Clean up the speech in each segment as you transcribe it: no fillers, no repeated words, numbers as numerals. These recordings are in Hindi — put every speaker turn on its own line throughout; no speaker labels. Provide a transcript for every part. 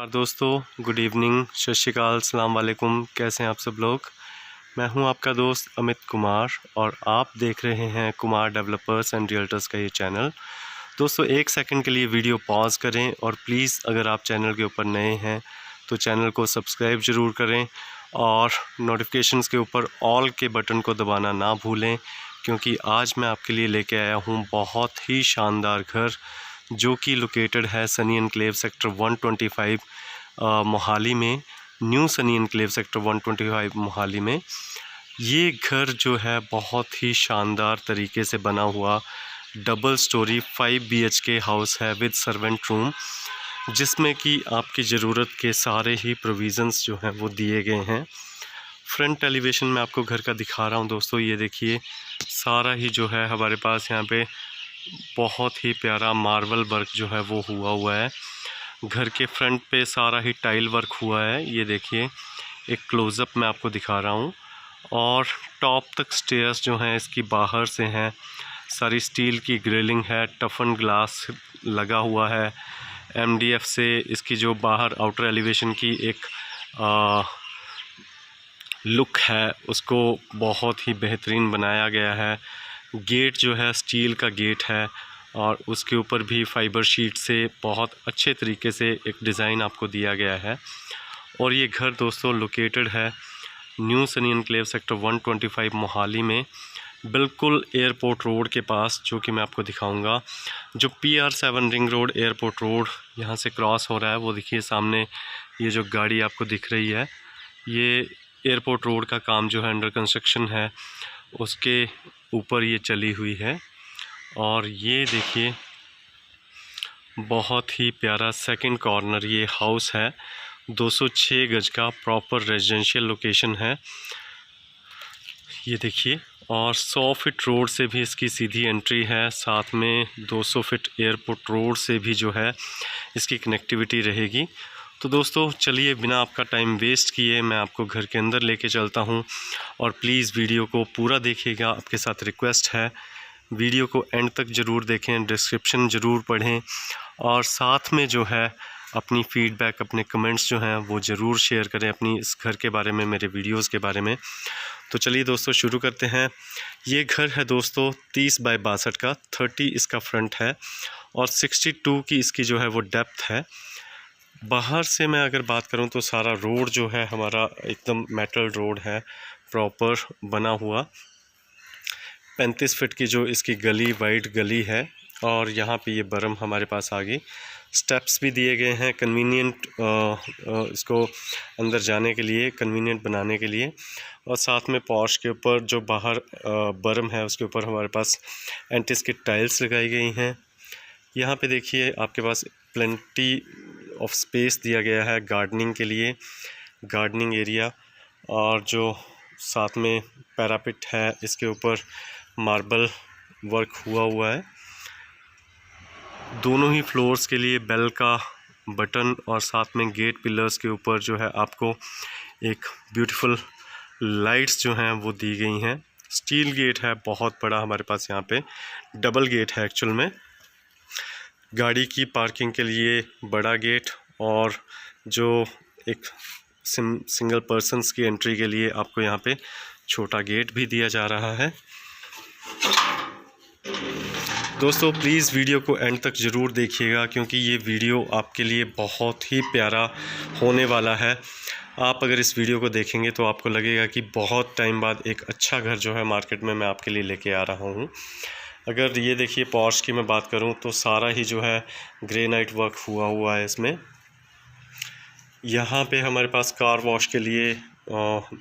नमस्कार दोस्तों, गुड इवनिंग, सत श्री अकाल, अस्सलाम वालेकुम। कैसे हैं आप सब लोग। मैं हूं आपका दोस्त अमित कुमार और आप देख रहे हैं कुमार डेवलपर्स एंड रियल्टर्स का ये चैनल। दोस्तों, एक सेकंड के लिए वीडियो पॉज करें और प्लीज़ अगर आप चैनल के ऊपर नए हैं तो चैनल को सब्सक्राइब ज़रूर करें और नोटिफिकेशंस के ऊपर ऑल के बटन को दबाना ना भूलें, क्योंकि आज मैं आपके लिए लेके आया हूँ बहुत ही शानदार घर जो कि लोकेटेड है सनी एनक्लेव सेक्टर 125 मोहाली में। New Sunny enclave sector 125 Mohali में ये घर जो है बहुत ही शानदार तरीके से बना हुआ डबल स्टोरी 5 BHK हाउस है विद सर्वेंट रूम, जिसमें कि आपकी ज़रूरत के सारे ही प्रोविज़न्स जो हैं वो दिए गए हैं। फ्रंट एलिवेशन में आपको घर का दिखा रहा हूँ दोस्तों। ये देखिए, सारा ही जो है हमारे पास यहाँ पे बहुत ही प्यारा मार्बल वर्क जो है वो हुआ है। घर के फ्रंट पे सारा ही टाइल वर्क हुआ है। ये देखिए, एक क्लोज़अप मैं आपको दिखा रहा हूँ। और टॉप तक स्टेयर्स जो हैं इसकी बाहर से हैं, सारी स्टील की ग्रिलिंग है, टफन ग्लास लगा हुआ है। MDF से इसकी जो बाहर आउटर एलिवेशन की एक लुक है उसको बहुत ही बेहतरीन बनाया गया है। गेट जो है स्टील का गेट है और उसके ऊपर भी फाइबर शीट से बहुत अच्छे तरीके से एक डिज़ाइन आपको दिया गया है। और ये घर दोस्तों लोकेटेड है new Sunny enclave sector 125 Mohali में, बिल्कुल एयरपोर्ट रोड के पास, जो कि मैं आपको दिखाऊंगा। जो PR7 ring road airport road यहाँ से क्रॉस हो रहा है, वो देखिए सामने ये जो गाड़ी आपको दिख रही है, ये एयरपोर्ट रोड का काम जो है अंडर कंस्ट्रक्शन है, उसके ऊपर ये चली हुई है। और ये देखिए, बहुत ही प्यारा सेकंड कॉर्नर ये हाउस है। 206 गज का प्रॉपर रेजिडेंशियल लोकेशन है। ये देखिए, और 100 फीट रोड से भी इसकी सीधी एंट्री है। साथ में 200 फीट एयरपोर्ट रोड से भी जो है इसकी कनेक्टिविटी रहेगी। तो दोस्तों चलिए, बिना आपका टाइम वेस्ट किए मैं आपको घर के अंदर लेके चलता हूं। और प्लीज़ वीडियो को पूरा देखिएगा, आपके साथ रिक्वेस्ट है वीडियो को एंड तक ज़रूर देखें, डिस्क्रिप्शन ज़रूर पढ़ें और साथ में जो है अपनी फ़ीडबैक, अपने कमेंट्स जो हैं वो ज़रूर शेयर करें अपनी इस घर के बारे में, मेरे वीडियोस के बारे में। तो चलिए दोस्तों शुरू करते हैं। ये घर है दोस्तों 30 बाय 62 का, 30 इसका फ्रंट है और 62 की इसकी जो है वो डेप्थ है। बाहर से मैं अगर बात करूं तो सारा रोड जो है हमारा एकदम मेटल रोड है, प्रॉपर बना हुआ। 35 फीट की जो इसकी गली, वाइड गली है और यहाँ पे ये बरम हमारे पास आ गई। स्टेप्स भी दिए गए हैं कन्वीनियंट, इसको अंदर जाने के लिए कन्वीनियंट बनाने के लिए। और साथ में पॉर्च के ऊपर जो बाहर बरम है उसके ऊपर हमारे पास एंटीस की टाइल्स लगाई गई हैं। यहाँ पे देखिए आपके पास प्लेंटी ऑफ स्पेस दिया गया है गार्डनिंग के लिए, गार्डनिंग एरिया। और जो साथ में पैरापिट है इसके ऊपर मार्बल वर्क हुआ है। दोनों ही फ्लोर्स के लिए बेल का बटन और साथ में गेट पिलर्स के ऊपर जो है आपको एक ब्यूटीफुल लाइट्स जो हैं वो दी गई हैं। स्टील गेट है बहुत बड़ा हमारे पास, यहाँ पे डबल गेट है एक्चुअल में, गाड़ी की पार्किंग के लिए बड़ा गेट और जो एक सिंगल पर्सन्स की एंट्री के लिए आपको यहाँ पे छोटा गेट भी दिया जा रहा है। दोस्तों प्लीज़ वीडियो को एंड तक ज़रूर देखिएगा, क्योंकि ये वीडियो आपके लिए बहुत ही प्यारा होने वाला है। आप अगर इस वीडियो को देखेंगे तो आपको लगेगा कि बहुत टाइम बाद एक अच्छा घर जो है मार्केट में मैं आपके लिए लेके आ रहा हूँ। अगर ये देखिए, पॉर्च की मैं बात करूँ तो सारा ही जो है ग्रेनाइट वर्क हुआ है इसमें। यहाँ पे हमारे पास कार वॉश के लिए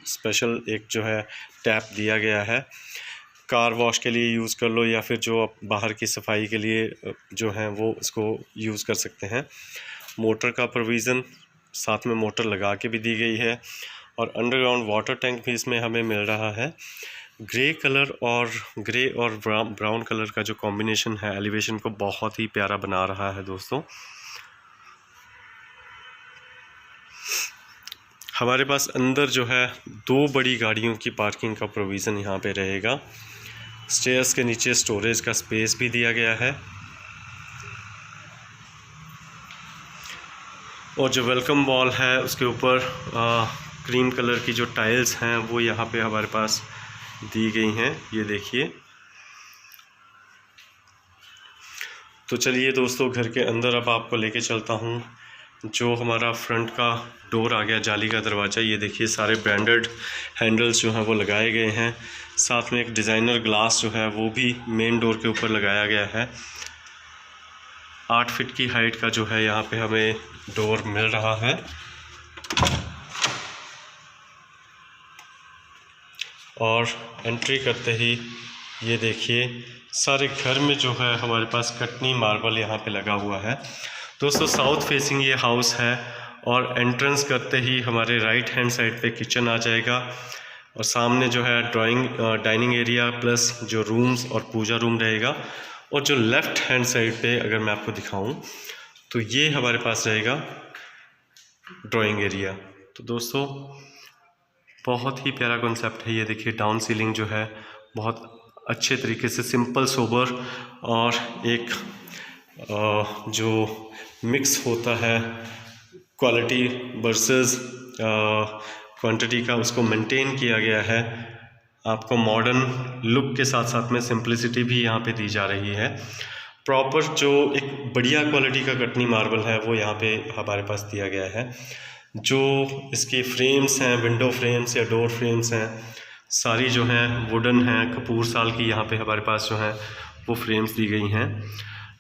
स्पेशल एक जो है टैप दिया गया है। कार वॉश के लिए यूज़ कर लो या फिर जो आप बाहर की सफाई के लिए जो है वो इसको यूज़ कर सकते हैं। मोटर का प्रोविज़न साथ में मोटर लगा के भी दी गई है और अंडरग्राउंड वाटर टैंक भी इसमें हमें मिल रहा है। ग्रे और ब्राउन कलर का जो कॉम्बिनेशन है एलिवेशन को बहुत ही प्यारा बना रहा है दोस्तों। हमारे पास अंदर जो है 2 बड़ी गाड़ियों की पार्किंग का प्रोविज़न यहाँ पे रहेगा। स्टेयर्स के नीचे स्टोरेज का स्पेस भी दिया गया है। और जो वेलकम वॉल है उसके ऊपर क्रीम कलर की जो टाइल्स हैं वो यहाँ पे हमारे पास दी गई हैं, ये देखिए। तो चलिए दोस्तों, घर के अंदर अब आपको लेके चलता हूँ। जो हमारा फ्रंट का डोर आ गया, जाली का दरवाज़ा, ये देखिए सारे ब्रांडेड हैंडल्स जो हैं वो लगाए गए हैं। साथ में एक डिज़ाइनर ग्लास जो है वो भी मेन डोर के ऊपर लगाया गया है। 8 फीट की हाइट का जो है यहाँ पे हमें डोर मिल रहा है। और एंट्री करते ही ये देखिए सारे घर में जो है हमारे पास कटनी मार्बल यहाँ पे लगा हुआ है। दोस्तों साउथ फेसिंग ये हाउस है और एंट्रेंस करते ही हमारे राइट हैंड साइड पे किचन आ जाएगा और सामने जो है डाइनिंग एरिया प्लस जो रूम्स और पूजा रूम रहेगा। और जो लेफ़्ट हैंड साइड पे अगर मैं आपको दिखाऊं तो ये हमारे पास रहेगा ड्राइंग एरिया। तो दोस्तों बहुत ही प्यारा कॉन्सेप्ट है। ये देखिए डाउन सीलिंग जो है बहुत अच्छे तरीके से सिंपल सोबर और एक जो मिक्स होता है क्वालिटी वर्सेस क्वांटिटी का, उसको मेंटेन किया गया है। आपको मॉडर्न लुक के साथ साथ में सिंपलिसिटी भी यहाँ पे दी जा रही है। प्रॉपर जो एक बढ़िया क्वालिटी का कटनी मार्बल है वो यहाँ पे हमारे पास दिया गया है। जो इसके फ्रेम्स हैं, विंडो फ्रेम्स या डोर फ्रेम्स हैं, सारी जो हैं वुडन हैं, कपूर साल की यहाँ पे हमारे पास जो हैं वो फ्रेम्स दी गई हैं।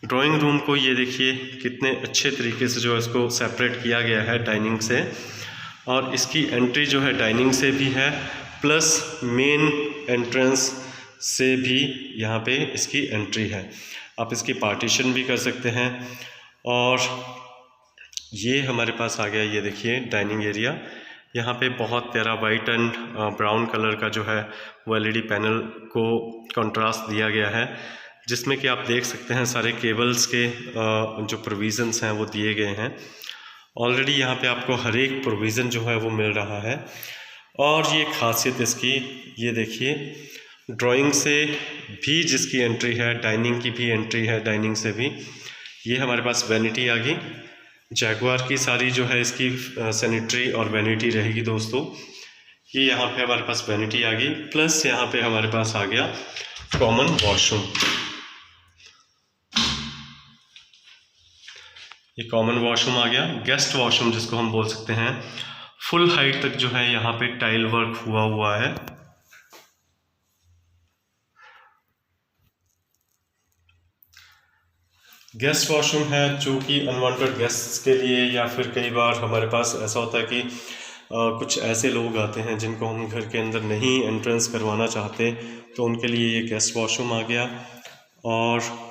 ड्राइंग रूम को ये देखिए कितने अच्छे तरीके से जो इसको सेपरेट किया गया है डाइनिंग से, और इसकी एंट्री जो है डाइनिंग से भी है प्लस मेन एंट्रेंस से भी यहाँ पे इसकी एंट्री है। आप इसकी पार्टीशन भी कर सकते हैं। और ये हमारे पास आ गया, ये देखिए डाइनिंग एरिया। यहाँ पे बहुत प्यारा वाइट एंड ब्राउन कलर का जो है वो एलईडी पैनल को कंट्रास्ट दिया गया है, जिसमें कि आप देख सकते हैं सारे केबल्स के जो प्रोविज़न्स हैं वो दिए गए हैं। ऑलरेडी यहाँ पे आपको हर एक प्रोविज़न जो है वो मिल रहा है। और ये खासियत इसकी, ये देखिए ड्राइंग से भी जिसकी एंट्री है, डाइनिंग की भी एंट्री है, डाइनिंग से भी। ये हमारे पास वैनिटी आ गई, जैगुआर की सारी जो है इसकी सैनिटरी और वैनिटी रहेगी दोस्तों। ये यहाँ पे हमारे पास वैनिटी आ गई, प्लस यहाँ पे हमारे पास आ गया कॉमन वॉशरूम। ये कॉमन वॉशरूम आ गया, गेस्ट वॉशरूम जिसको हम बोल सकते हैं। फुल हाइट तक जो है यहाँ पे टाइल वर्क हुआ है। गेस्ट वॉशरूम है जो कि अनवांटेड गेस्ट्स के लिए, या फिर कई बार हमारे पास ऐसा होता है कि कुछ ऐसे लोग आते हैं जिनको हम घर के अंदर नहीं एंट्रेंस करवाना चाहते, तो उनके लिए ये गेस्ट वॉशरूम आ गया। और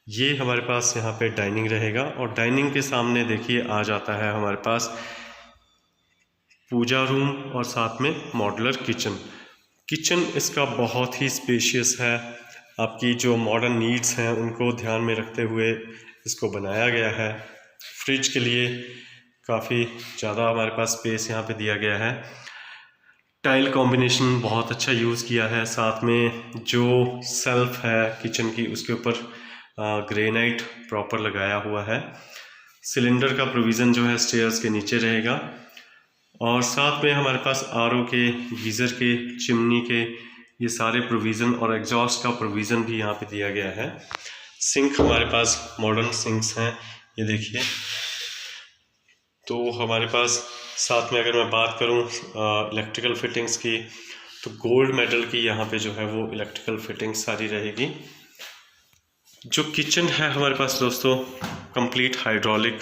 ये हमारे पास यहाँ पे डाइनिंग रहेगा और डाइनिंग के सामने देखिए आ जाता है हमारे पास पूजा रूम और साथ में मॉड्यूलर किचन। किचन इसका बहुत ही स्पेशियस है। आपकी जो मॉडर्न नीड्स हैं उनको ध्यान में रखते हुए इसको बनाया गया है। फ्रिज के लिए काफ़ी ज़्यादा हमारे पास स्पेस यहाँ पे दिया गया है। टाइल कॉम्बिनेशन बहुत अच्छा यूज़ किया है। साथ में जो सेल्फ है किचन की उसके ऊपर ग्रेनाइट प्रॉपर लगाया हुआ है। सिलेंडर का प्रोविज़न जो है स्टेयर्स के नीचे रहेगा। और साथ में हमारे पास आरओ के, गीज़र के, चिमनी के ये सारे प्रोविज़न और एग्जॉस्ट का प्रोविज़न भी यहाँ पे दिया गया है। सिंक हमारे पास मॉडर्न सिंक्स हैं, ये देखिए। तो हमारे पास साथ में अगर मैं बात करूँ इलेक्ट्रिकल फिटिंग्स की, तो गोल्ड मेडल की यहाँ पे जो है वो इलेक्ट्रिकल फिटिंग्स सारी रहेगी। जो किचन है हमारे पास दोस्तों कंप्लीट हाइड्रोलिक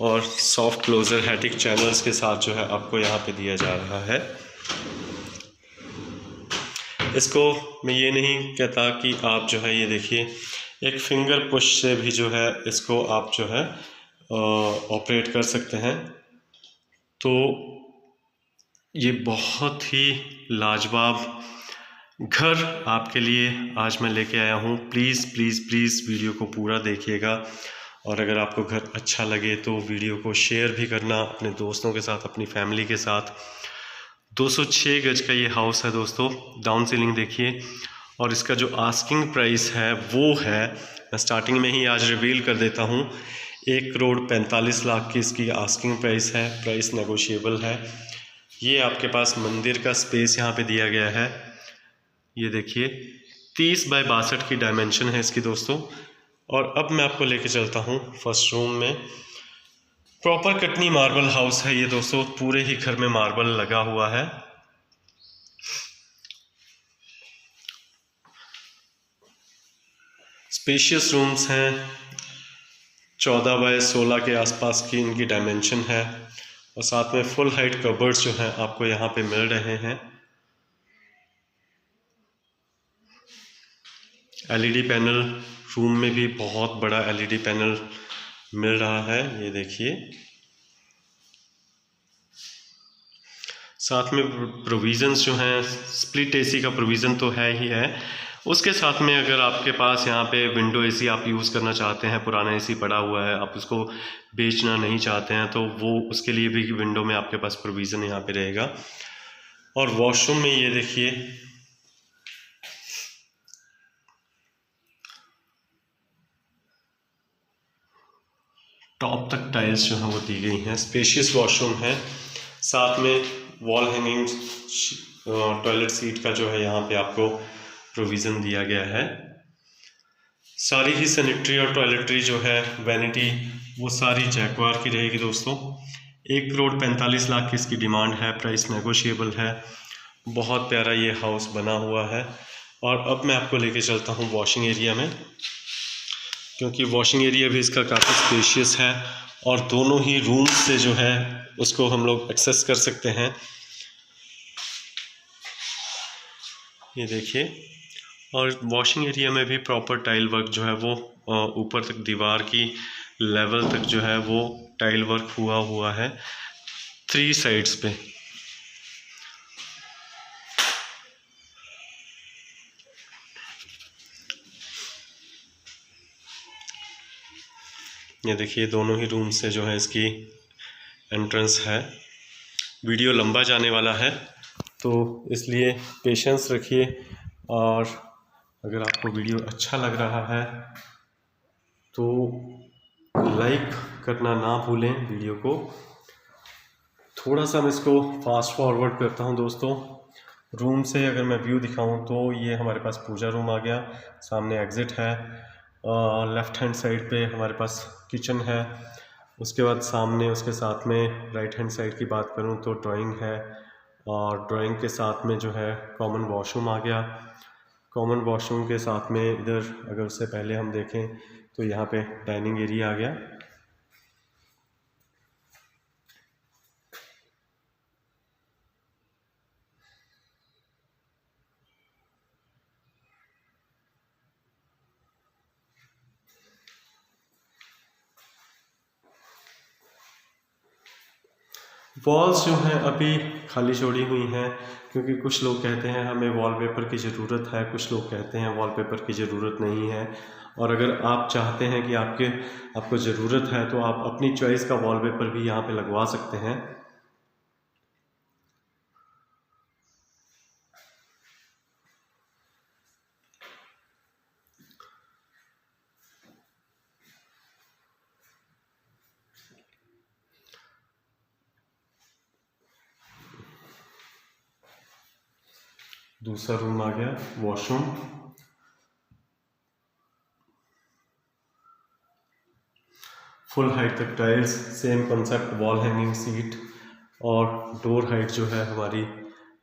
और सॉफ्ट क्लोजर हेटिक चैनल्स के साथ जो है आपको यहाँ पे दिया जा रहा है। इसको मैं ये नहीं कहता कि आप जो है ये देखिए एक फिंगर पुश से भी जो है इसको आप जो है ऑपरेट कर सकते हैं। तो ये बहुत ही लाजवाब घर आपके लिए आज मैं लेके आया हूँ। प्लीज़ प्लीज़ प्लीज़ वीडियो को पूरा देखिएगा, और अगर आपको घर अच्छा लगे तो वीडियो को शेयर भी करना अपने दोस्तों के साथ, अपनी फैमिली के साथ। 206 गज का ये हाउस है दोस्तों। डाउन सीलिंग देखिए और इसका जो आस्किंग प्राइस है वो है, मैं स्टार्टिंग में ही आज रिवील कर देता हूँ, 1,45,00,000 की इसकी आस्किंग प्राइस है। प्राइस नेगोशिएबल है। ये आपके पास मंदिर का स्पेस यहाँ पे दिया गया है। ये देखिए 30 बाय 62 की डायमेंशन है इसकी दोस्तों। और अब मैं आपको लेके चलता हूँ फर्स्ट रूम में। प्रॉपर कटनी मार्बल हाउस है ये दोस्तों, पूरे ही घर में मार्बल लगा हुआ है। स्पेशियस रूम्स हैं, 14 बाय 16 के आसपास की इनकी डायमेंशन है। और साथ में फुल हाइट कबर्ड्स जो हैं आपको यहाँ पे मिल रहे हैं। एलईडी पैनल, रूम में भी बहुत बड़ा एलईडी पैनल मिल रहा है, ये देखिए। साथ में प्रोविज़न्स जो हैं, स्प्लिट एसी का प्रोविज़न तो है ही है। उसके साथ में अगर आपके पास यहाँ पे विंडो एसी आप यूज़ करना चाहते हैं, पुराना एसी पड़ा हुआ है, आप उसको बेचना नहीं चाहते हैं, तो वो उसके लिए भी विंडो में आपके पास प्रोविज़न यहाँ पे रहेगा। और वॉशरूम में ये देखिए, टॉप तक टाइल्स जो हैं वो दी गई हैं। स्पेशियस वॉशरूम है। साथ में वॉल हैंगिंग टॉयलेट सीट का जो है यहाँ पे आपको प्रोविज़न दिया गया है। सारी ही सैनिटरी और टॉयलेटरी जो है, वैनिटी, वो सारी जैक्वार की रहेगी दोस्तों। 1,45,00,000 की इसकी डिमांड है। प्राइस नेगोशिएबल है। बहुत प्यारा ये हाउस बना हुआ है। और अब मैं आपको लेके चलता हूँ वॉशिंग एरिया में, क्योंकि वॉशिंग एरिया भी इसका काफ़ी स्पेशियस है और दोनों ही रूम से जो है उसको हम लोग एक्सेस कर सकते हैं। ये देखिए। और वॉशिंग एरिया में भी प्रॉपर टाइल वर्क जो है वो ऊपर तक दीवार की लेवल तक जो है वो टाइल वर्क हुआ है 3 साइड्स पे। ये देखिए दोनों ही रूम से जो है इसकी एंट्रेंस है। वीडियो लंबा जाने वाला है तो इसलिए पेशेंस रखिए। और अगर आपको वीडियो अच्छा लग रहा है तो लाइक करना ना भूलें वीडियो को। थोड़ा सा मैं इसको फास्ट फॉरवर्ड करता हूं दोस्तों। रूम से अगर मैं व्यू दिखाऊं तो ये हमारे पास पूजा रूम आ गया, सामने एग्ज़िट है। लेफ़्ट हैंड साइड पे हमारे पास किचन है। उसके बाद सामने उसके साथ में राइट हैंड साइड की बात करूं तो ड्राइंग है, और ड्राइंग के साथ में जो है कॉमन वॉशरूम आ गया। कॉमन वॉशरूम के साथ में इधर अगर उससे पहले हम देखें तो यहाँ पे डाइनिंग एरिया आ गया। वॉल्स जो हैं अभी खाली छोड़ी हुई हैं, क्योंकि कुछ लोग कहते हैं हमें वॉलपेपर की ज़रूरत है, कुछ लोग कहते हैं वॉलपेपर की ज़रूरत नहीं है। और अगर आप चाहते हैं कि आपको ज़रूरत है तो आप अपनी चॉइस का वॉलपेपर भी यहाँ पे लगवा सकते हैं। दूसरा रूम आ गया वॉशरूम। फुल हाइट तक tiles, same concept, wall hanging seat. और डोर हाइट जो है हमारी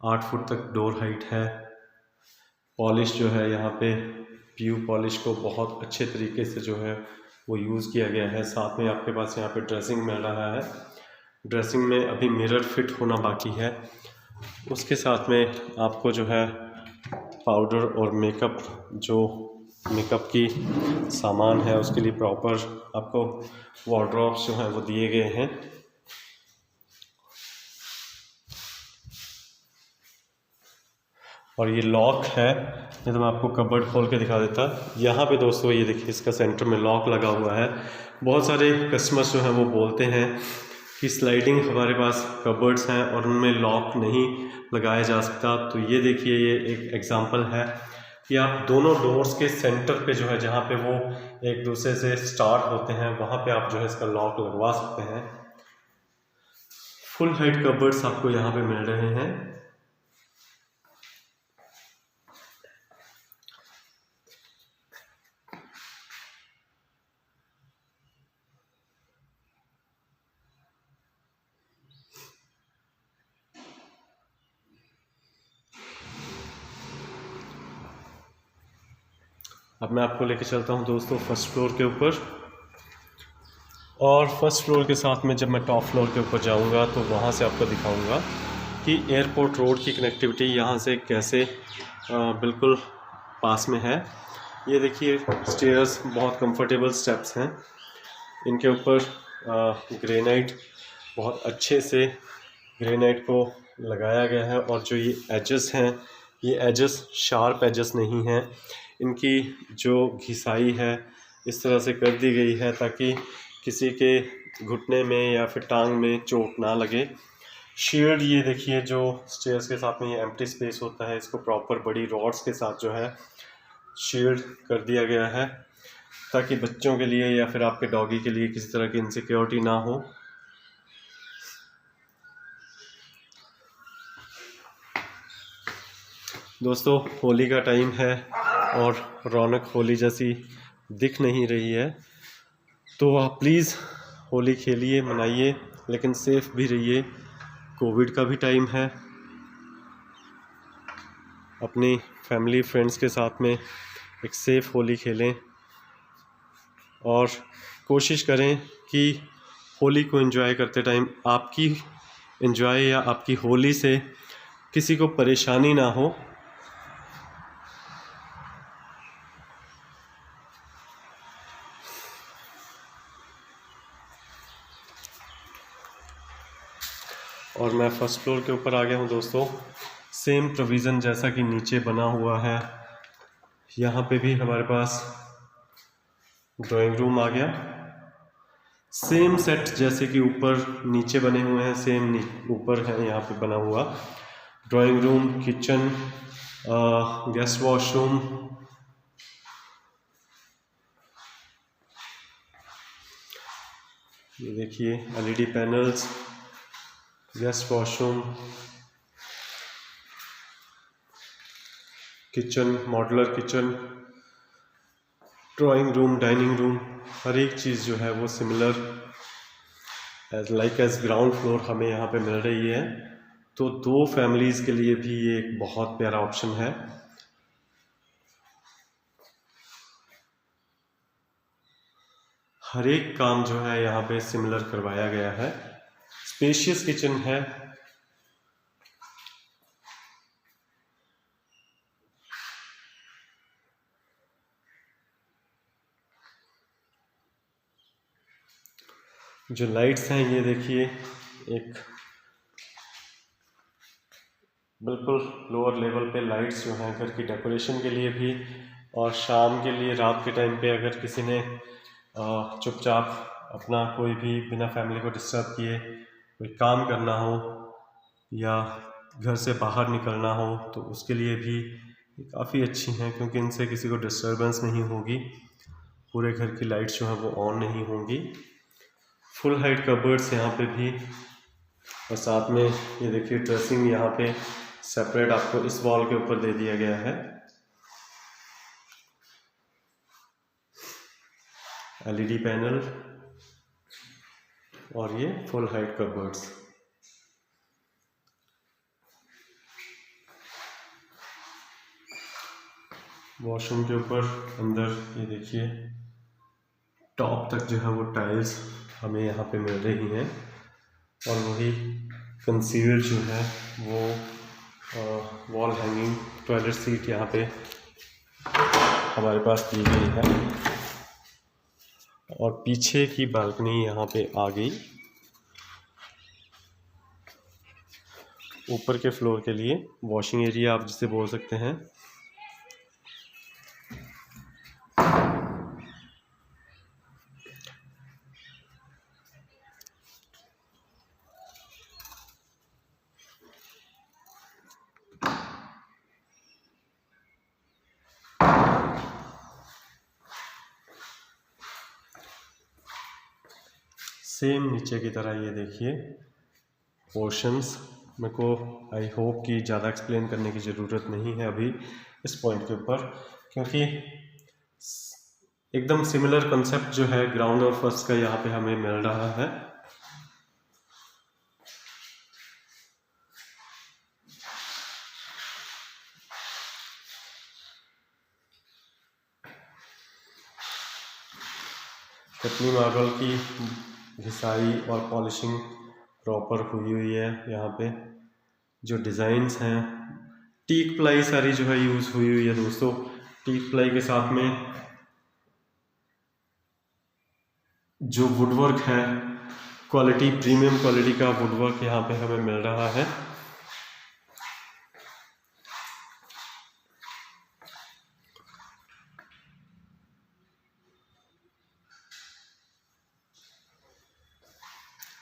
8 फुट तक डोर हाइट है। पॉलिश जो है यहाँ पे पीयू पॉलिश को बहुत अच्छे तरीके से जो है वो यूज़ किया गया है। साथ में आपके पास यहाँ पे ड्रेसिंग मिल रहा है। ड्रेसिंग में अभी मिरर फिट होना बाकी है। उसके साथ में आपको जो है पाउडर और मेकअप की सामान है उसके लिए प्रॉपर आपको वार्डरोब्स जो हैं वो दिए गए हैं। और ये लॉक है, नहीं तो मैं आपको कबर्ड खोल के दिखा देता। यहाँ पे दोस्तों ये देखिए इसका सेंटर में लॉक लगा हुआ है। बहुत सारे कस्टमर्स जो हैं वो बोलते हैं कि स्लाइडिंग हमारे पास कबर्ड्स हैं और उनमें लॉक नहीं लगाया जा सकता। तो ये देखिए ये एक एग्ज़ाम्पल है कि आप दोनों डोर्स के सेंटर पे जो है, जहाँ पे वो एक दूसरे से स्टार्ट होते हैं, वहाँ पे आप जो है इसका लॉक लगवा सकते हैं। फुल हाइट कबर्ड्स आपको यहाँ पे मिल रहे हैं। अब मैं आपको लेके चलता हूँ दोस्तों फर्स्ट फ्लोर के ऊपर, और फर्स्ट फ्लोर के साथ में जब मैं टॉप फ्लोर के ऊपर जाऊँगा तो वहाँ से आपको दिखाऊँगा कि एयरपोर्ट रोड की कनेक्टिविटी यहाँ से कैसे बिल्कुल पास में है। ये देखिए स्टेयर्स बहुत कंफर्टेबल स्टेप्स हैं, इनके ऊपर ग्रेनाइट बहुत अच्छे से ग्रेनाइट को लगाया गया है, और जो ये एजेस हैं, ये एजेस शार्प एजेस नहीं हैं, इनकी जो घिसाई है इस तरह से कर दी गई है ताकि किसी के घुटने में या फिर टांग में चोट ना लगे। शील्ड, ये देखिए जो स्टेयर्स के साथ में ये एम्प्टी स्पेस होता है, इसको प्रॉपर बड़ी रॉड्स के साथ जो है शील्ड कर दिया गया है ताकि बच्चों के लिए या फिर आपके डॉगी के लिए किसी तरह की इनसिक्योरिटी ना हो। दोस्तों होली का टाइम है और रौनक होली जैसी दिख नहीं रही है, तो आप प्लीज़ होली खेलिए, मनाइए, लेकिन सेफ भी रहिए। कोविड का भी टाइम है। अपनी फैमिली फ्रेंड्स के साथ में एक सेफ होली खेलें और कोशिश करें कि होली को एंजॉय करते टाइम आपकी एंजॉय या आपकी होली से किसी को परेशानी ना हो। और मैं फर्स्ट फ्लोर के ऊपर आ गया हूँ दोस्तों। सेम प्रोविज़न जैसा कि नीचे बना हुआ है, यहाँ पे भी हमारे पास ड्राइंग रूम आ गया। सेम सेट जैसे कि ऊपर नीचे बने हुए हैं, सेम ऊपर है यहाँ पे बना हुआ drawing room, kitchen, guest washroom. ये देखिए LED panels, guest washroom, kitchen, modular kitchen, drawing room, dining room, हर एक चीज़ जो है वो सिमिलर एज ग्राउंड फ्लोर हमें यहाँ पे मिल रही है। तो दो फैमिलीज़ के लिए भी ये एक बहुत प्यारा ऑप्शन है। हर एक काम जो है यहाँ पे सिमिलर करवाया गया है। स्पेशियस किचन है। जो लाइट्स हैं ये देखिए, एक बिल्कुल लोअर लेवल पे लाइट्स जो हैं घर की डेकोरेशन के लिए भी, और शाम के लिए रात के टाइम पे अगर किसी ने चुपचाप अपना कोई भी बिना फैमिली को डिस्टर्ब किए कोई काम करना हो या घर से बाहर निकलना हो तो उसके लिए भी काफ़ी अच्छी हैं, क्योंकि इनसे किसी को डिस्टर्बेंस नहीं होगी, पूरे घर की लाइट्स जो हैं वो ऑन नहीं होंगी। फुल हाइट कबर्ड्स यहाँ पे भी, और साथ में ये देखिए ड्रेसिंग यहाँ पे सेपरेट आपको इस वॉल के ऊपर दे दिया गया है। एलईडी पैनल और ये फुल हाइट कबर्ड्स। वॉशरूम के ऊपर अंदर ये देखिए टॉप तक जो है वो टाइल्स हमें यहाँ पे मिल रही हैं, और वही कंसील्ड जो है वो वॉल हैंगिंग टॉयलेट सीट यहाँ पे हमारे पास दी गई है, और पीछे की बालकनी यहाँ पे आ गई। ऊपर के फ्लोर के लिए वॉशिंग एरिया आप जिसे बोल सकते हैं। सेम नीचे की तरह ये देखिए पोर्शंस। मेरे को आई होप कि ज़्यादा एक्सप्लेन करने की ज़रूरत नहीं है अभी इस पॉइंट के ऊपर, क्योंकि एकदम सिमिलर कंसेप्ट जो है ग्राउंड और फर्स्ट का यहाँ पे हमें मिल रहा है। कतनी मार्बल की घिसाई और पॉलिशिंग प्रॉपर हुई है। यहाँ पे जो डिज़ाइंस हैं, टीक प्लाई सारी जो है यूज़ हुई है दोस्तों। टीक प्लाई के साथ में जो वुडवर्क है, क्वालिटी प्रीमियम क्वालिटी का वुडवर्क यहाँ पे हमें मिल रहा है।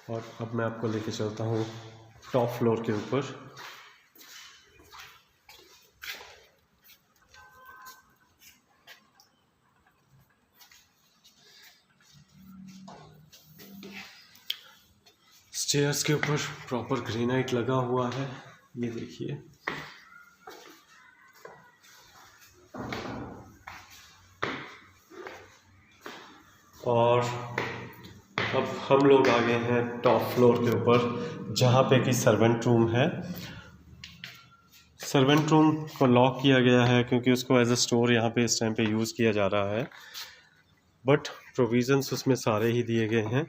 और अब मैं आपको लेके चलता हूँ टॉप फ्लोर के ऊपर। स्टेयर्स के ऊपर प्रॉपर ग्रेनाइट लगा हुआ है, ये देखिए। और अब हम लोग आ गए हैं टॉप फ्लोर के ऊपर, जहाँ पे कि सर्वेंट रूम है। सर्वेंट रूम को लॉक किया गया है क्योंकि उसको एज अ स्टोर यहाँ पे इस टाइम पे यूज़ किया जा रहा है, बट प्रोविज़न्स उसमें सारे ही दिए गए हैं,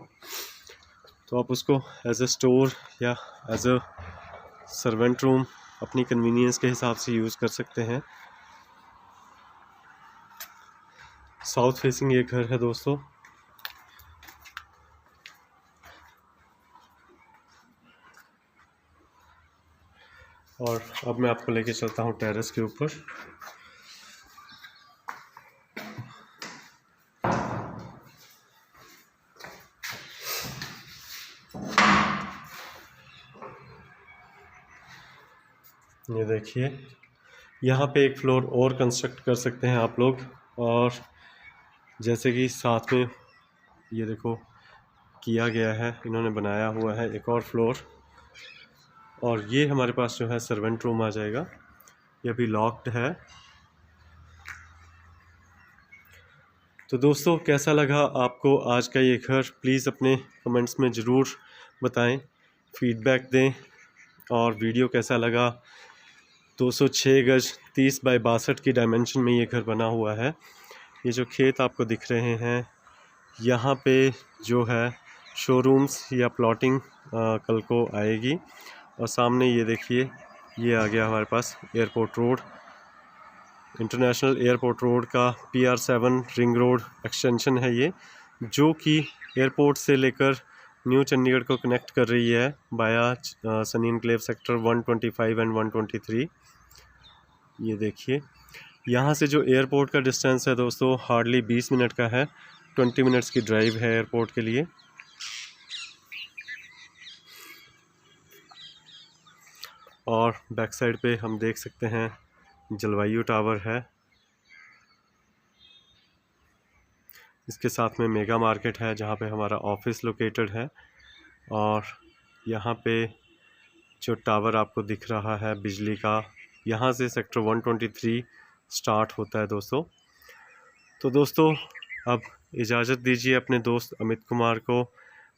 तो आप उसको एज अ स्टोर या एज अ सर्वेंट रूम अपनी कन्वीनियंस के हिसाब से यूज़ कर सकते हैं। साउथ फेसिंग ये घर है दोस्तों। और अब मैं आपको लेके चलता हूँ टेरेस के ऊपर। ये देखिए, यहाँ पे एक फ्लोर और कंस्ट्रक्ट कर सकते हैं आप लोग। और जैसे कि साथ में ये देखो किया गया है, इन्होंने बनाया हुआ है एक और फ्लोर। और ये हमारे पास जो है सर्वेंट रूम आ जाएगा, ये अभी लॉक्ड है। तो दोस्तों कैसा लगा आपको आज का ये घर, प्लीज़ अपने कमेंट्स में ज़रूर बताएं, फीडबैक दें। और वीडियो कैसा लगा। 206 गज 30 बाई 62 की डायमेंशन में ये घर बना हुआ है। ये जो खेत आपको दिख रहे हैं, यहाँ पे जो है शोरूम्स या प्लॉटिंग कल को आएगी। और सामने ये देखिए, ये आ गया हमारे पास airport road, international airport road का PR7 रिंग रोड एक्सटेंशन है ये, जो कि एयरपोर्ट से लेकर न्यू चंडीगढ़ को कनेक्ट कर रही है बाया सनी एनक्लेव सेक्टर 125 एंड 123। ये देखिए, यहाँ से जो एयरपोर्ट का डिस्टेंस है दोस्तों हार्डली 20 मिनट का है। 20 मिनट्स की ड्राइव है एयरपोर्ट के लिए। और बैक साइड पे हम देख सकते हैं जलवायु टावर है, इसके साथ में मेगा मार्केट है जहाँ पे हमारा ऑफिस लोकेटेड है। और यहाँ पे जो टावर आपको दिख रहा है बिजली का, यहाँ से सेक्टर 123 स्टार्ट होता है दोस्तों। तो दोस्तों अब इजाज़त दीजिए अपने दोस्त अमित कुमार को,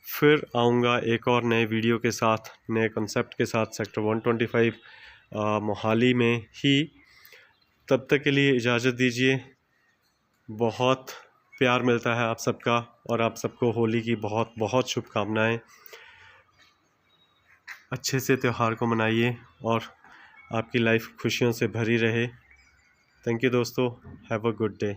फिर आऊँगा एक और नए वीडियो के साथ, नए कंसेप्ट के साथ सेक्टर 125 मोहाली में ही। तब तक के लिए इजाज़त दीजिए। बहुत प्यार मिलता है आप सबका, और आप सबको होली की बहुत बहुत शुभकामनाएं। अच्छे से त्यौहार को मनाइए और आपकी लाइफ खुशियों से भरी रहे। थैंक यू दोस्तों, हैव अ गुड डे।